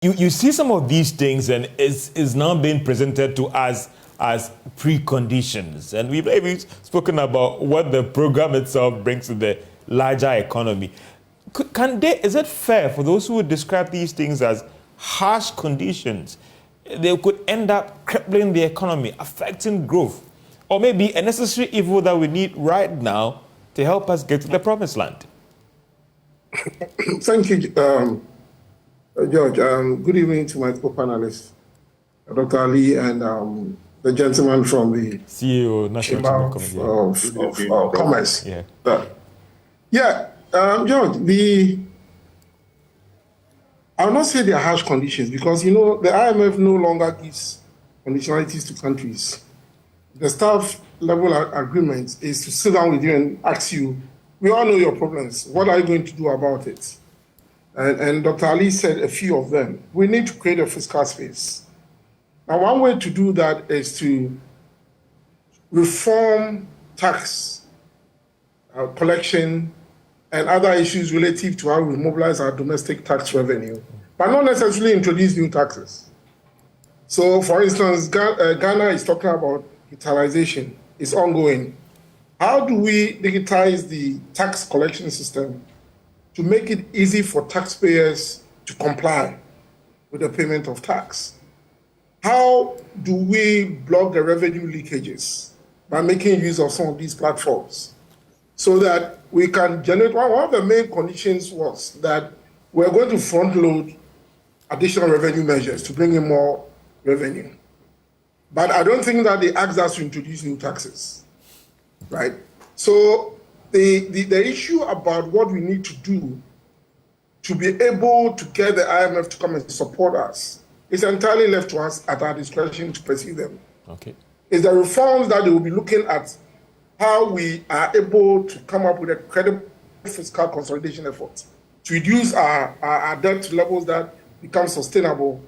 You see some of these things, and is now being presented to us as preconditions. And we've maybe spoken about what the program itself brings to the larger economy. Is it fair for those who would describe these things as harsh conditions? They could end up crippling the economy, affecting growth, or maybe a necessary evil that we need right now to help us get to the promised land. Thank you, George. Good evening to my co-panelists, Dr. Ali and the gentleman from the CEO, National Chamber of Commerce. Yeah. George, I will not say they are harsh conditions because, you know, the IMF no longer gives conditionalities to countries. The staff level agreement is to sit down with you and ask you, we all know your problems. What are you going to do about it? And Dr. Ali said a few of them. We need to create a fiscal space. Now, one way to do that is to reform tax collection and other issues relative to how we mobilize our domestic tax revenue, but not necessarily introduce new taxes. So, for instance, Ghana is talking about digitalization. It's ongoing. How do we digitize the tax collection system to make it easy for taxpayers to comply with the payment of tax? How do we block the revenue leakages by making use of some of these platforms so that we can generate? One of the main conditions was that we're going to front load additional revenue measures to bring in more revenue. But I don't think that they asked us to introduce new taxes, right? So the issue about what we need to do to be able to get the IMF to come and support us is entirely left to us at our discretion to pursue them. Okay. It's the reforms that they will be looking at how we are able to come up with a credible fiscal consolidation effort to reduce our debt to levels that become sustainable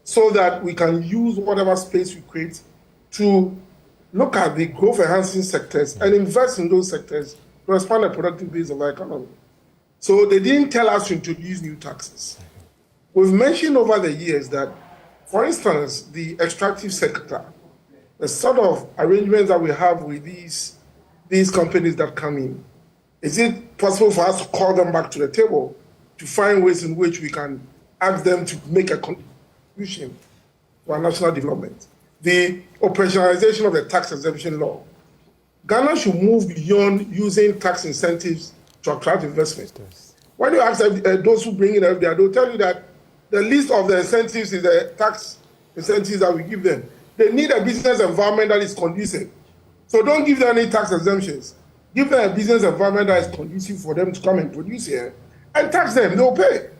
so that we can use whatever space we create to look at the growth-enhancing sectors and invest in those sectors to expand the productive base of our economy. So they didn't tell us to introduce new taxes. We've mentioned over the years that, for instance, the extractive sector, the sort of arrangements that we have with these companies that come in, is it possible for us to call them back to the table to find ways in which we can ask them to make a contribution to our national development? The operationalization of the tax exemption law. Ghana should move beyond using tax incentives to attract investment. When you ask those who bring in FDI, they'll tell you that the list of the incentives is the tax incentives that we give them. They need a business environment that is conducive. So don't give them any tax exemptions. Give them a business environment that is conducive for them to come and produce here and tax them, they'll pay.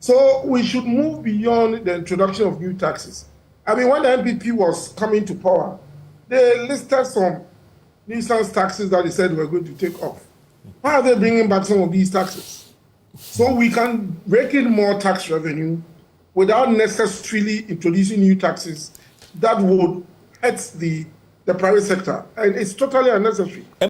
So we should move beyond the introduction of new taxes. I mean, when the NPP was coming to power, they listed some nuisance taxes that they said they were going to take off. Why are they bringing back some of these taxes? So we can rake in more tax revenue without necessarily introducing new taxes that would hurt the private sector. And it's totally unnecessary.